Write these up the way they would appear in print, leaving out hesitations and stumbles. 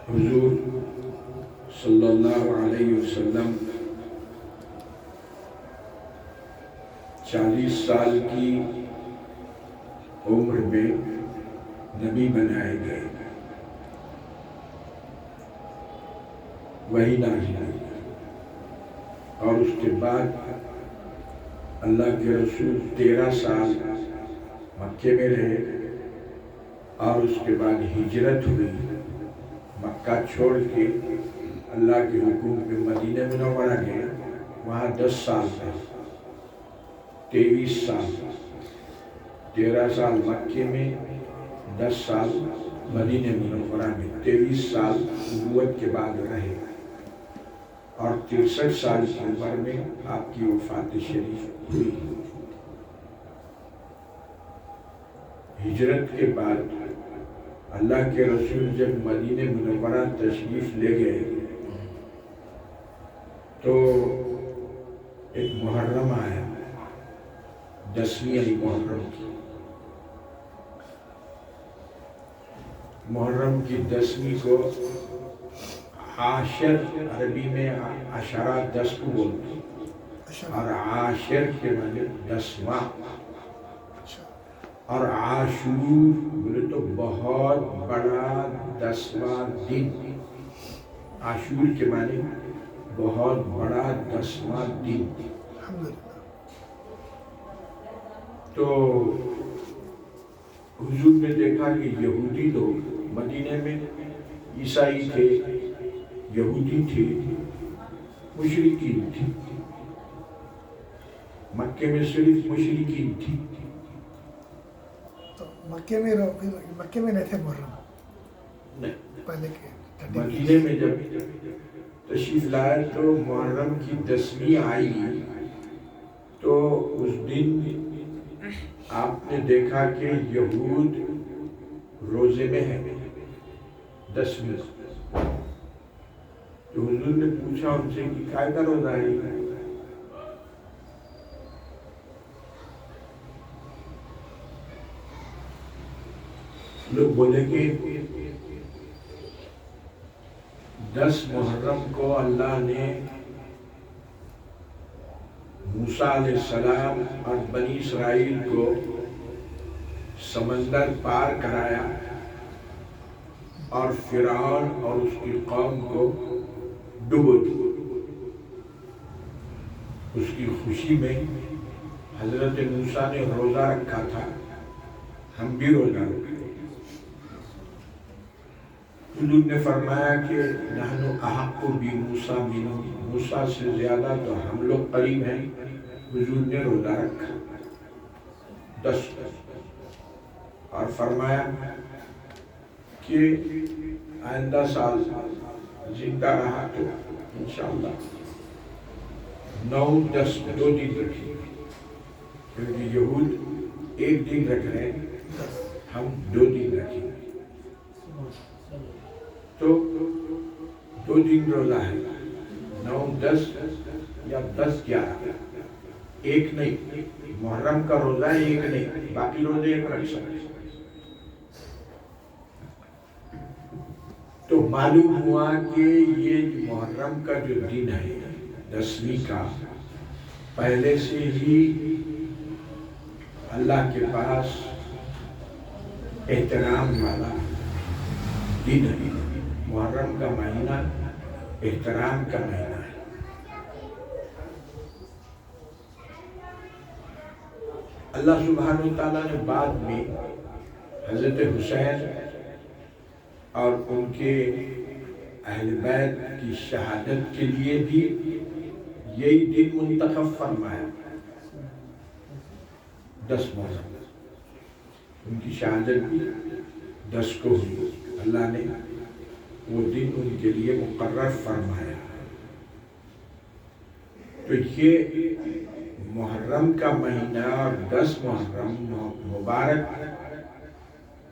حضور صلی اللہ علیہ وسلم 40 سال کی عمر میں نبی بنائے گئے، وہی نازل ہوئی، اور اس کے بعد اللہ کے رسول 13 سال مکے میں رہے، اور اس کے بعد ہجرت ہوئی، مکہ چھوڑ کے اللہ کے حکم پہ مدینہ منورہ گئے، وہاں 10 سال رہے، 23 سال، 13 سال مکے میں، 10 سال مدینہ منورہ میں، 23 سال نبوت کے بعد رہے، اور 63 سال کی عمر میں آپ کی وفات شریف ہوئی۔ ہجرت کے بعد اللہ کے رسول جب مدینہ منورہ تشریف لے گئے تو ایک محرم آیا، 10ویں محرم کی، محرم کی 10ویں کو عاشر، عربی میں عشرہ 10 کو بولتے ہیں، اور عاشر کے معنی 10واں، اور عاشور بولے تو بہت بڑا 10واں دن، عاشور کے معنی بہت بڑا 10واں دن۔ تو حضور نے دیکھا کہ یہودی لوگ مدینہ میں، عیسائی تھے، یہودی تھے، مشرکین تھے، مکے میں صرف مشرکین تھی۔ تو مکے میں نہیں تھے محرم پہلے کے؟ مدینہ میں جب تشریف لائے تو محرم کی 10ویں آئی، تو اس دن آپ نے دیکھا کہ یہود روزے میں ہے 10ویں، تو حضور نے پوچھا ان سے کہ کیا کا روزہ ہے؟ لوگ بولے کہ 10 محرم کو اللہ نے موسیٰ علیہ السلام اور بنی اسرائیل کو سمندر پار کرایا، اور فرعون اور اس کی قوم کو ڈبو دیا۔ اس کی خوشی میں حضرت موسیٰ نے روزہ رکھا تھا، ہم بھی روزہ رکھے۔ حضور نے فرمایا کہ نحن احق بموسیٰ منہ، موسیٰ سے زیادہ تو ہم لوگ قریب ہیں۔ حضور نے روزہ رکھا 10، اور فرمایا کہ آئندہ سال زندہ رہا تو انشاءاللہ 9، 10 2 دن رکھیں، کیونکہ یہود 1 دن رکھ رہے ہیں، ہم 2 دن رکھیں گے، تو 2 دن روزہ ہے، 9، 10 یا 10، 11، ایک نہیں، محرم کا روزہ ایک نہیں، باقی روزے ایک رکھ سکتے۔ تو معلوم ہوا کہ یہ محرم کا جو دن ہے 10ویں کا، پہلے سے ہی اللہ کے پاس احترام والا دن ہے۔ محرم کا مہینہ احترام کا مہینہ ہے۔ اللہ سبحانہ وتعالیٰ نے بعد میں حضرت حسین اور ان کے اہل بیت کی شہادت کے لیے بھی یہی دن منتخب فرمایا، 10 محرم، ان کی شہادت بھی 10 کو ہوئی، اللہ نے وہ دن ان کے لیے مقرر فرمایا۔ تو یہ محرم کا مہینہ اور 10 محرم مبارک،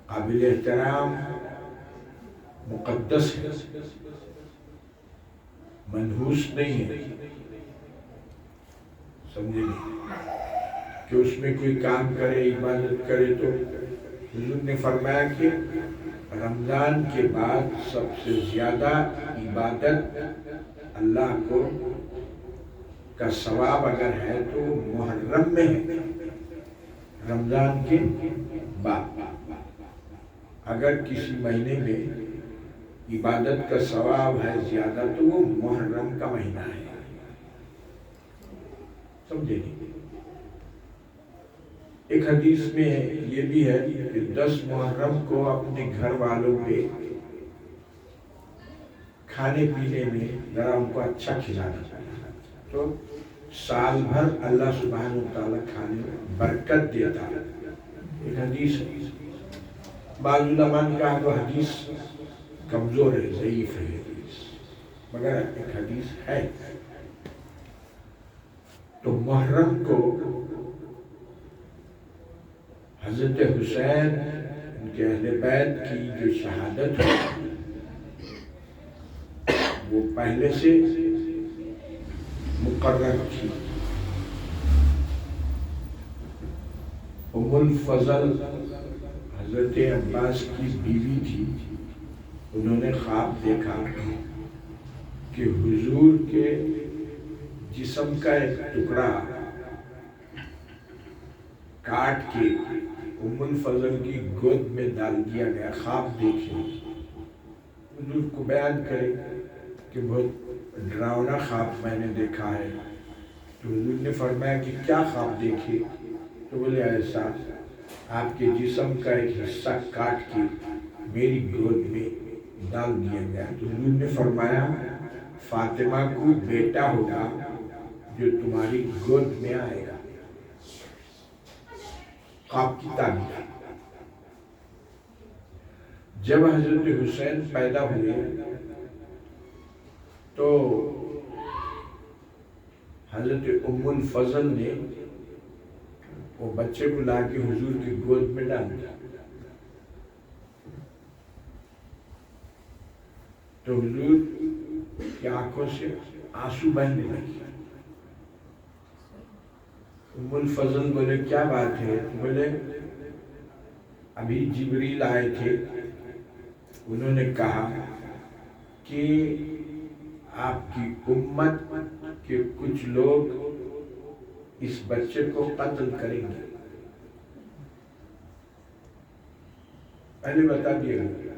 قابل احترام، مقدس ہے، منحوس نہیں ہے، سمجھے نہیں کہ اس میں کوئی کام کرے، عبادت کرے۔ تو حضور نے فرمایا کہ رمضان کے بعد سب سے زیادہ عبادت اللہ کو کا ثواب اگر ہے تو محرم میں ہے، رمضان کے بعد۔ اگر کسی مہینے میں عبادت کا ثواب ہے زیادہ تو وہ محرم کا مہینہ ہے، سمجھے نہیں؟ ایک حدیث میں یہ بھی ہے کہ 10 محرم کو اپنے گھر والوں پہ کھانے پینے میں ذرا ان کو اچھا کھلانا چاہیے تو سال بھر اللہ سبحانہ وتعالی کھانے میں برکت دیتا ہے۔ ایک حدیث ہے، بعض علماء نے کہا تو حدیث کمزور ہے، ضعیف ہے حدیث، مگر ایک حدیث ہے۔ تو محرم کو حضرت حسین ان کے اہل بیت کی جو شہادت ہے وہ پہلے سے مقرر تھی۔ ام الفضل حضرت عباس کی بیوی تھی، انہوں نے خواب دیکھا کہ حضور کے جسم کا ایک ٹکڑا کاٹ کے ام الفضل کی گود میں ڈال دیا گیا۔ خواب دیکھے، حضور کو بیان کرے کہ بہت ڈراؤنا خواب میں نے دیکھا ہے، تو حضور نے فرمایا کہ کیا خواب دیکھے؟ تو بولے ایسا، آپ کے جسم کا ایک حصہ کاٹ کے میری گود میں ڈال دیا گیا۔ تو حضور نے فرمایا فاطمہ کو بیٹا ہوگا جو تمہاری گود میں آئے گا۔ خواب کی تعبیر۔ جب حضرت حسین پیدا ہوئے تو حضرت ام الفضل نے وہ بچے کو لا کے حضور کی گود میں ڈال دیا، تو حضور کی آنکھوں سے آنسو بہنے لگے۔ ام الفضل بولے کیا بات ہے؟ بولے ابھی جبریل آئے تھے، انہوں نے کہا کہ آپ کی امت کے کچھ لوگ اس بچے کو قتل کریں گے۔ پہلے بتا دیا گیا۔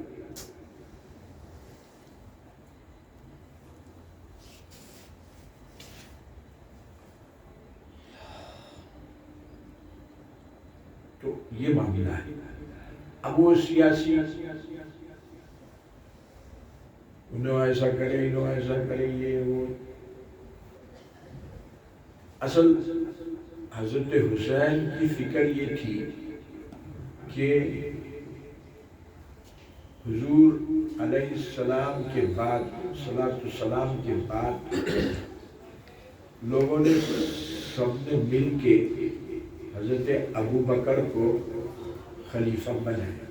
تو یہ معاملہ ہے۔ اب وہ سیاسی انہوں ایسا کرے، انہوں ایسا کرے، یہ وہ، اصل حضرت حسین کی فکر یہ تھی کہ حضور علیہ السلام کے بعد، صلاۃ السلام کے بعد لوگوں نے سب نے مل کے حضرت ابو بکر کو خلیفہ بنایا۔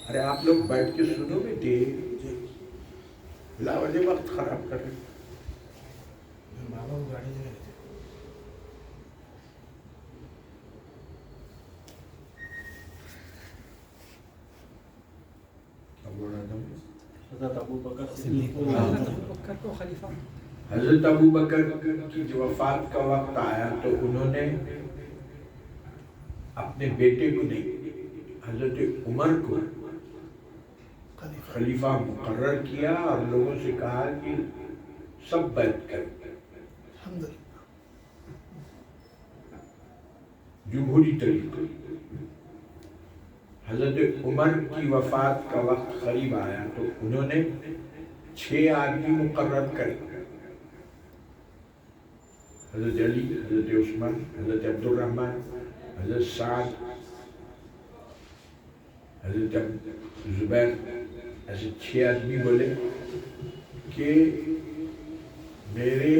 ارے آپ لوگ بیٹھ کے سنو بیٹے، لاوجہ وقت خراب کر رہے۔ حضرت ابو بکر کی جو وفات کا وقت آیا تو انہوں نے اپنے بیٹے کو نہیں، حضرت عمر کو خلیفہ مقرر کیا اور لوگوں سے کہا کہ سب بیعت کریں، جمہوری طریقے۔ حضرت عمر کی وفات کا وقت قریب آیا تو انہوں نے 6 آدمی مقرر کرے، حضرت علی، حضرت عثمان، حضرت عبد الرحمن، حضرت سعد، حضرت زبیر، ایسے 6 آدمی بولے کہ میرے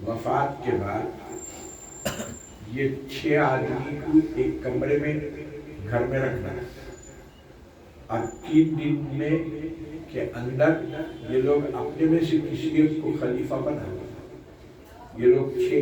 وفات کے بعد یہ 6 آدمی کو ایک کمرے میں گھر میں رکھنا ہے اور 3 دن میں کے اندر یہ لوگ اپنے میں سے کسی ایک کو خلیفہ بنا، یہ لوگ 6،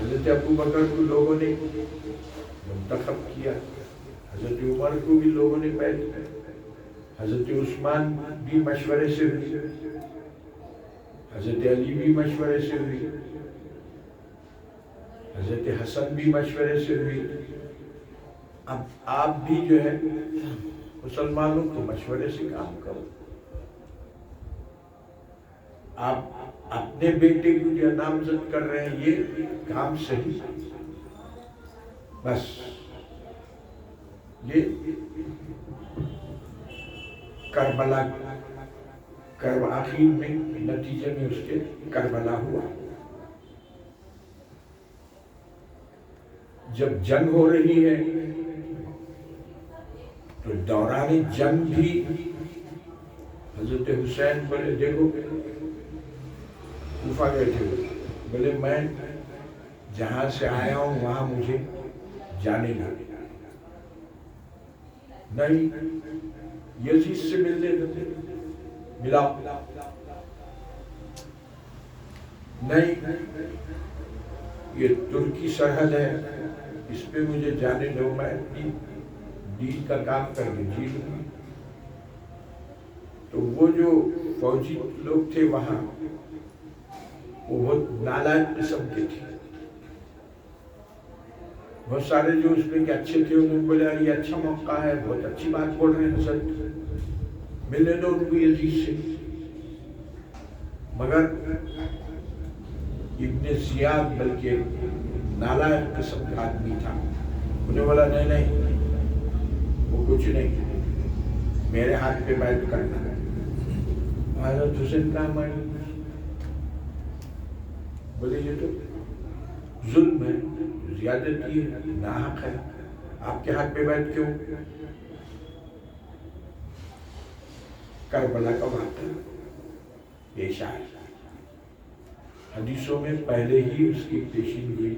حضرت ابو بکر کو لوگوں نے منتخب کیا، حضرت عمر کو بھی لوگوں نے بیعت کی، حضرت عثمان بھی مشورے سے ہوئی، حضرت علی بھی مشورے سے ہوئی، حضرت حسن بھی مشورے سے ہوئی۔ اب آپ بھی جو ہے مسلمانوں کو مشورے سے کام کرو۔ آپ اپنے بیٹے کو جو نامزد کر رہے ہیں یہ کام صحیح، بس یہ کربلا آخر میں نتیجے میں اس کے کربلا ہوا۔ جب جنگ ہو رہی ہے تو دوران جنگ بھی حضرت حسین بولے دیکھو، کوفہ گئے تھے، بولے میں جہاں سے آیا ہوں وہاں مجھے جانے نہ نہیں، یزید سے ملنے ملا نہیں، یہ ترکی سرحد ہے، اس پہ مجھے جانے دو، میں اپنی دین کا کام کر کے جی لوں گی۔ تو وہ جو فوجی لوگ تھے وہاں وہ بہت نالائق قسم کے تھے، بہت سارے جو اس میں کہ اچھے تھے انہوں نے بولا یہ اچھا موقع ہے، بہت اچھی بات بول رہے ہیں حضرت، ملنے دو ان کو یزید سے۔ مگر ابن زیاد بلکہ نالائق قسم کا آدمی تھا، انہیں بولا نہیں نہیں وہ کچھ نہیں، میرے ہاتھ پہ بیعت کرنا۔ حضرت حسین کا مانی، بولے یہ تو ظلم ہے، زیادتی ہے، ناحق ہے، آپ کے ہاتھ پہ بیعت کیوں؟ کربلا کا واقعہ پیش آیا، حدیثوں میں پہلے ہی اس کی پیشین ہوئی۔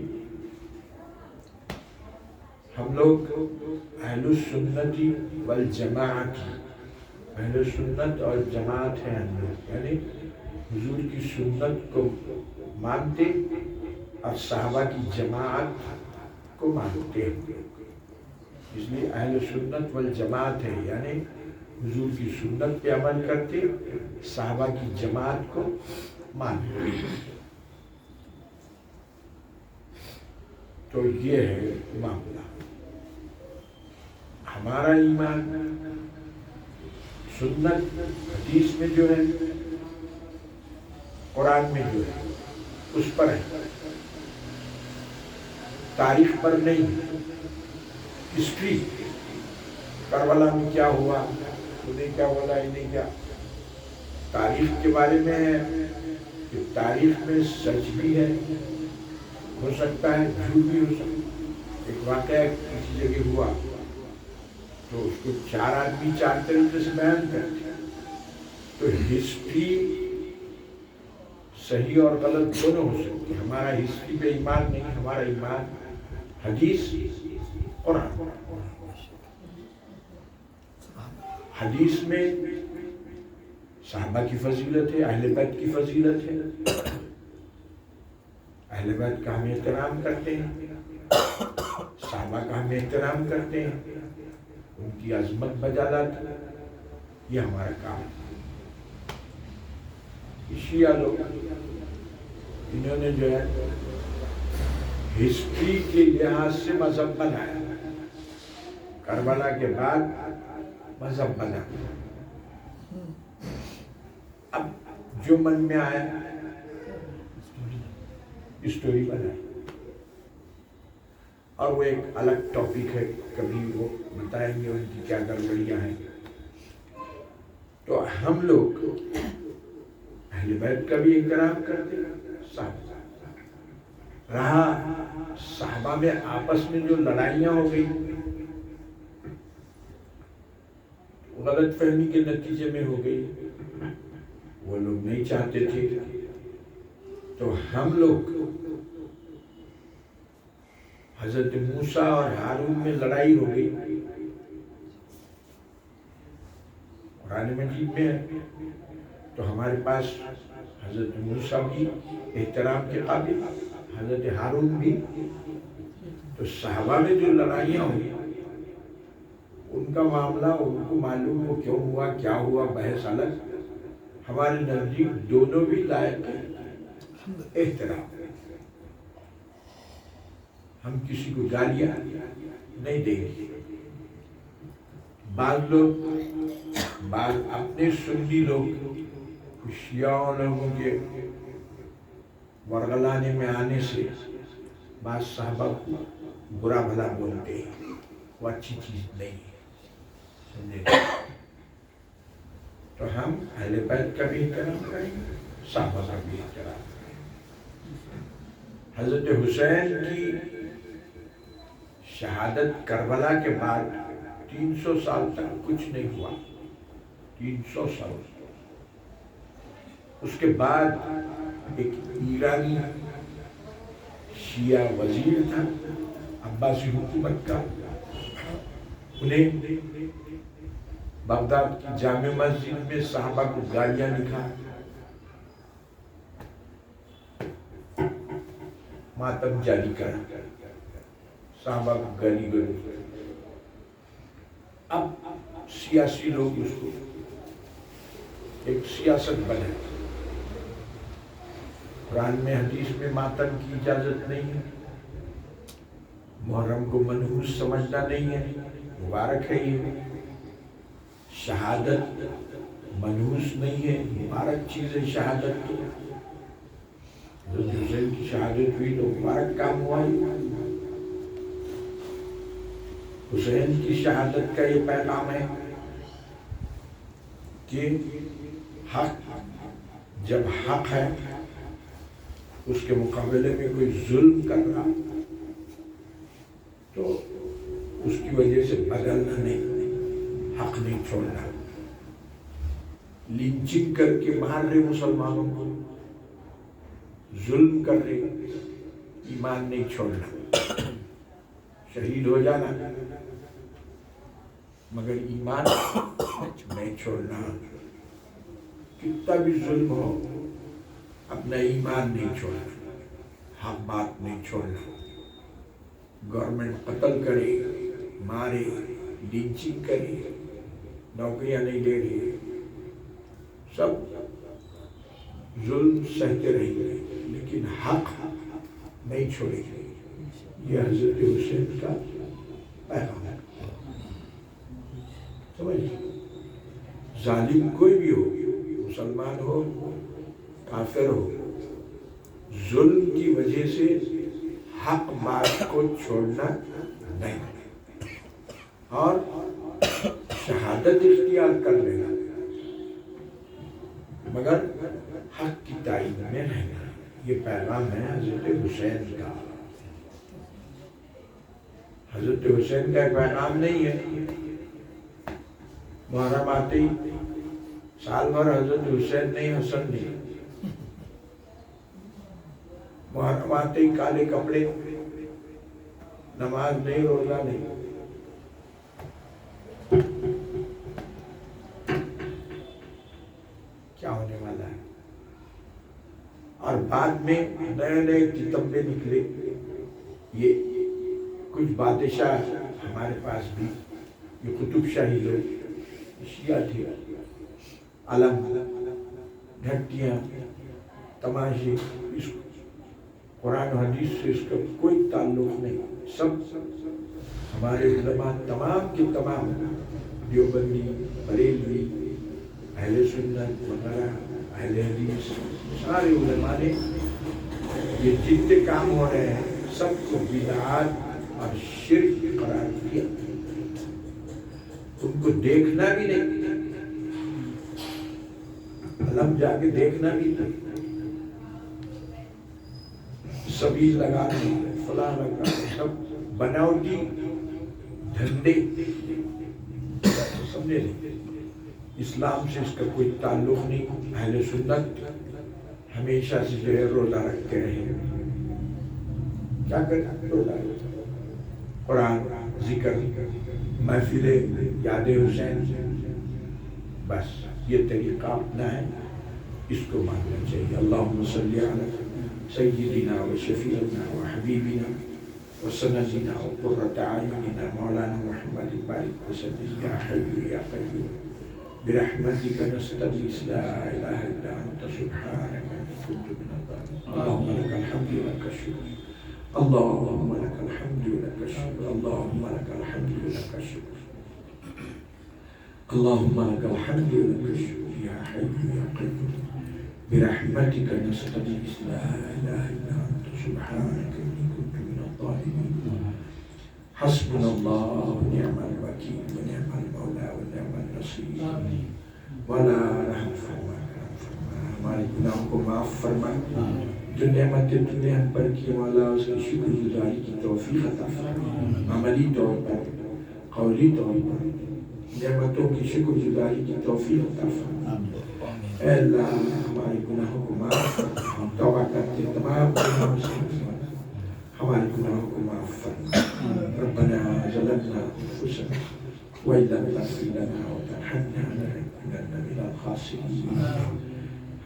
ہم لوگ اہل السنت والجماعت، اہل سنت اور جماعت ہیں ہم لوگ، یعنی حضور کی سنت کو مانتے اور صحابہ کی جماعت کو مانتے ہیں، اس لیے اہل سنت والجماعت ہے، یعنی حضور کی سنت پہ عمل کرتے، صحابہ کی جماعت کو مانتے۔ تو یہ ہے معاملہ۔ ہمارا ایمان سنت حدیث میں جو ہے، قرآن میں جو ہے اس پر ہے، تاریخ پر نہیں۔ ہسٹری کربلا میں کیا ہوا، انہیں کیا بولا، انہیں کیا، تاریخ کے بارے میں ہے کہ تاریخ میں سچ بھی ہے، ہو سکتا ہے جھوٹ بھی ہو سکتا ہے۔ ایک واقعہ کسی جگہ ہوا تو اس کو چار آدمی چار طریقے سے بیان کرتے ہیں، تو ہسٹری صحیح اور غلط دونوں ہو سکتی ہے۔ ہمارا ہسٹری پہ ایمان نہیں، ہمارا ایمان حدیث قرآن۔ حدیث میں صحابہ کی فضیلت ہے، اہل بیت کی فضیلت ہے، اہل بیت کا ہم احترام کرتے ہیں، صحابہ کا ہم احترام کرتے ہیں، ان کی عظمت بجا لاتے ہیں، یہ ہمارا کام ہے۔ شیعہ لوگ انہوں نے جو ہے ہسٹری کے لحاظ سے مذہب بنایا، کربلا کے بعد مذہب بنا، اب جو من میں آیا اسٹوری بنائی، اور وہ ایک الگ ٹاپک ہے، کبھی وہ بتائیں گے ان کی کیا گڑبڑیاں ہیں۔ تو ہم لوگ اہل بیت کا بھی احترام کرتے رہا۔ صحابہ میں آپس میں جو لڑائیاں ہو گئی غلط فہمی کے نتیجے میں ہو گئی، وہ لوگ نہیں چاہتے تھے، تو ہم لوگ حضرت موسیٰ اور ہارون میں لڑائی ہو گئی، قرآن مجید میں ہے، تو ہمارے پاس حضرت موسیٰ بھی احترام کے قابل، حضرت ہارون بھی تو صحابہ میں جو لڑائیاں ہوئی ان کا معاملہ ان کو معلوم ہو کیوں ہوا کیا ہوا بحث الگ. ہمارے نزدیک دونوں بھی لائق احترام. ہم کسی کو گالیاں نہیں دیں گے. بعض اپنے سنی لوگ شیعہ لوگوں کے ورغلانے میں آنے سے بعض صحابہ کو برا بھلا بولتے ہیں. وہ اچھی چیز نہیں ہے. تو ہم اہل بیت کا بھی احترام کریں گے, صحابہ کا بھی احترام. حضرت حسین کی شہادت کربلا کے بعد 300 سال تک کچھ نہیں ہوا. 300 سال. اس کے بعد ایک ایرانی شیعہ وزیر تھا عباسی حکومت کا. انہیں بغداد کی جامع مسجد میں صحابہ کو گالیاں لکھا, ماتم جاری کرا, صحابہ کو گالی گلوچ. اب سیاسی لوگ اس کو ایک سیاست بنے. قرآن میں حدیث میں ماتم کی اجازت نہیں ہے. محرم کو منحوس سمجھنا نہیں ہے. مبارک ہے یہ. شہادت منحوس نہیں ہے, مبارک چیز ہے شہادت. تو حضرت حسین کی شہادت ہوئی تو مبارک کام ہوا. حسین کی شہادت کا یہ پیغام ہے کہ حق جب حق ہے اس کے مقابلے میں کوئی ظلم کر رہا تو اس کی وجہ سے بدلنا نہیں, حق نہیں چھوڑنا. لنچنگ کر کے مار رہے مسلمانوں کو, ظلم کر رہے, ایمان نہیں چھوڑنا. شہید ہو جانا مگر ایمان نہیں چھوڑنا. کتنا بھی ظلم ہو اپنا ایمان نہیں چھوڑنا, حق بات نہیں چھوڑنا. گورنمنٹ قتل کرے, مارے, لنچنگ کرے, نوکریاں نہیں دے رہی, سب ظلم سہتے رہیں گے لیکن حق نہیں چھوڑے گے. یہ حضرت حسین کا پیغام ہے. سمجھ, ظالم کوئی بھی ہو, مسلمان ہو کافر ہو, ظلم کی وجہ سے حق بات کو چھوڑنا نہیں اور شہادت اختیار کر لینا مگر حق کی تائید میں رہنا. یہ پیغام ہے حضرت حسین کا. حضرت حسین کا پیغام نہیں ہے محرم آتے ہی سال بھر حضرت حسین نہیں, حسن نہیں. محرم آتے ہی کالے کپڑے, نماز نہیں, روزہ نہیں. کیا ہونے والا ہے؟ اور بعد میں نئے نئے کتبے نکلے. یہ کچھ بادشاہ ہمارے پاس بھی, یہ قطب شاہی لوگ شیعہ تھے, علم, گھنٹیاں, تماشے, اس قرآن و حدیث سے اس کا کوئی تعلق نہیں. سب ہمارے علماء تمام کے تمام, دیوبندی, بریلوی, اہل سنت وغیرہ, اہل حدیث, سارے علماء نے یہ جتنے کام ہو رہے ہیں سب کو بدعات اور شرک قرار دیا. ان کو دیکھنا بھی نہیں, علم جا کے دیکھنا بھی نہیں. سبھی لگانے, فلاں لگانے, سب بناوٹی دھندے. سمجھے نہیں, اسلام سے اس کا کوئی تعلق نہیں. اہل سنت ہمیشہ سے جو ہے روزہ رکھتے رہے. کیا کریں روزہ, قرآن, ذکر, محفل یاد حسین, بس یہ طریقہ اپنا ہے, اس کو ماننا چاہیے. اللہم صلی علی سيدنا وشفيعنا وحبيبنا وسندنا وقرة أعيننا مولانا محمد بارك وسلم يا حي يا قيوم برحمتك نستغيث لا إله إلا أنت سبحانك إني كنت من الظالمين. اللهم لك الحمد ولك الشكر، اللهم لك الحمد ولك الشكر، اللهم لك الحمد ولك الشكر، اللهم لك الحمد ولك الشكر يا حي يا قيوم برحمتك نستغيث لا إله إلا أنت سبحانك إني كنت من الظالمين. حسبنا الله ونعم الوكيل ونعم المولى ونعم النصير. ولا رحم فرما کرم فرما، ہمارے گناہوں کو معاف فرما، جو نعمتیں تم نے ہم پر کی مولا اس کی شکر گزاری کی توفیق عطا فرما، عملی طور پر قولی طور پر نعمتوں کی شکر گزاری کی توفیق عطا فرما۔ اے اللہ ہمارے گناہوں کو معاف فرما، ہم توبہ کرتے تمام گناہوں سے ہمارے گناہوں کو معاف فرما۔ ربنا ظلمنا انفسنا وإن لم تغفر لنا وترحمنا لنكونن من الخاسرين۔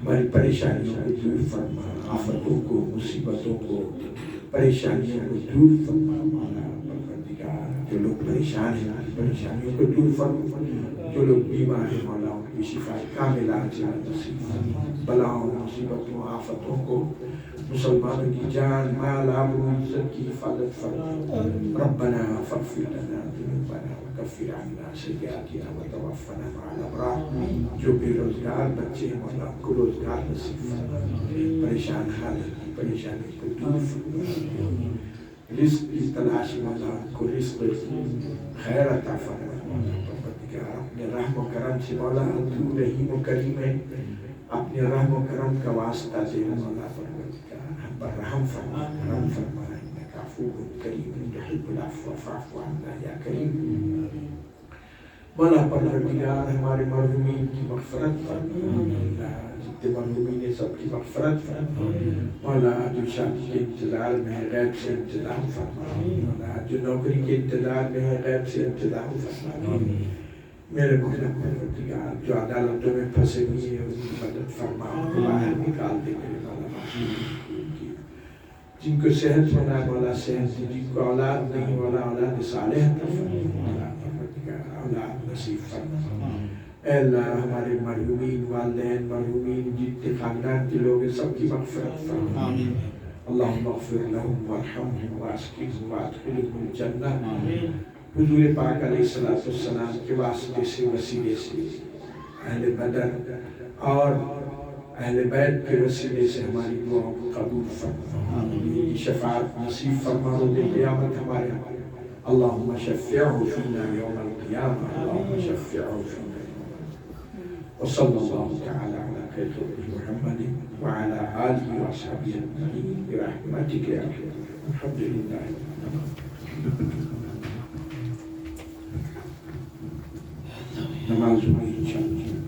ہماری پریشانیوں کو دور فرما، آفتوں کو، مصیبتوں کو، پریشانیوں کو دور فرما مولا پروردگار۔ جو لوگ پریشان ہیں پریشانیوں کو دور فرما، جو لوگ بیمار ہیں مولا ان کی شفا کاملہ عاجلہ نصیب فرما۔ بلاؤں، مصیبتوں، آفتوں کو، مسلمانوں کی جان مال آبرو عزت کی حفاظت فرما۔ ربنا فاغفر لنا ذنوبنا وکفر عنا سیئاتنا وتوفنا مع الابرار۔ جو بے روزگار بچے ہیں مولا ان کو روزگار نصیب فرما، پریشان حالت کی پریشانی کو دور فرما، رزق کی تلاش مولا ان کو رزق خیر عطا فرما۔ اپنے رحم و کرم سے مولا تو رحیم و کریم ہے، اپنے رحم و کرم کا واسطہ دے مولا پروردگار ہم پر رحم فرما، کرم فرما، انک عفو کریم تحب العفو فاعف عنا یا کریم۔ مولا پروردگار ہمارے مرحومین کی مغفرت فرما، جتنے مرحومین ہیں سب کی مغفرت فرما۔ مولا جو شادی کے انتظار میں ہے غیب سے انتظام فرما، مولا جو نوکری کے انتظار میں ہے غیب سے انتظام فرما۔ میرے مولا پروردگار جو عدالتوں میں پھنسے ہوئے ہیں ان کی مدد فرما، ان کو باہر نکال دے میرے مولا۔ جن کو صحت ہونا مولا صحت دی، جن کو اولاد نہیں مولا اولاد صالح عطا فرما، مولا پروردگار اولاد نصیب فرما۔ اے اللہ ہمارے مرحومین والدین مرحومین جتنے خاندان کے لوگ ہیں سب کی مغفرت فرما۔ اللہم اغفر لهم وارحمهم واسقهم وادخلهم الجنہ۔ حضور پاک علیہ السلام کے واسطے سے وسیلے سے اہل بدر اور اہل بیت کے وسیلے سے ہماری دعاؤں کو قبول فرما، کی شفاعت نصیب فرما روز قیامت ہمارے۔ اللہم شفعہ فینا یوم القیامہ، اللہم شفعہ فینا یوم القیامہ۔ وصلی اللہ تعالی علی خیر خلقہ محمد وعلی آلہ وصحبہ اجمعین برحمتک یا ارحم الراحمین۔ الحمدللہ۔ نماز ہوئی انشاءاللہ۔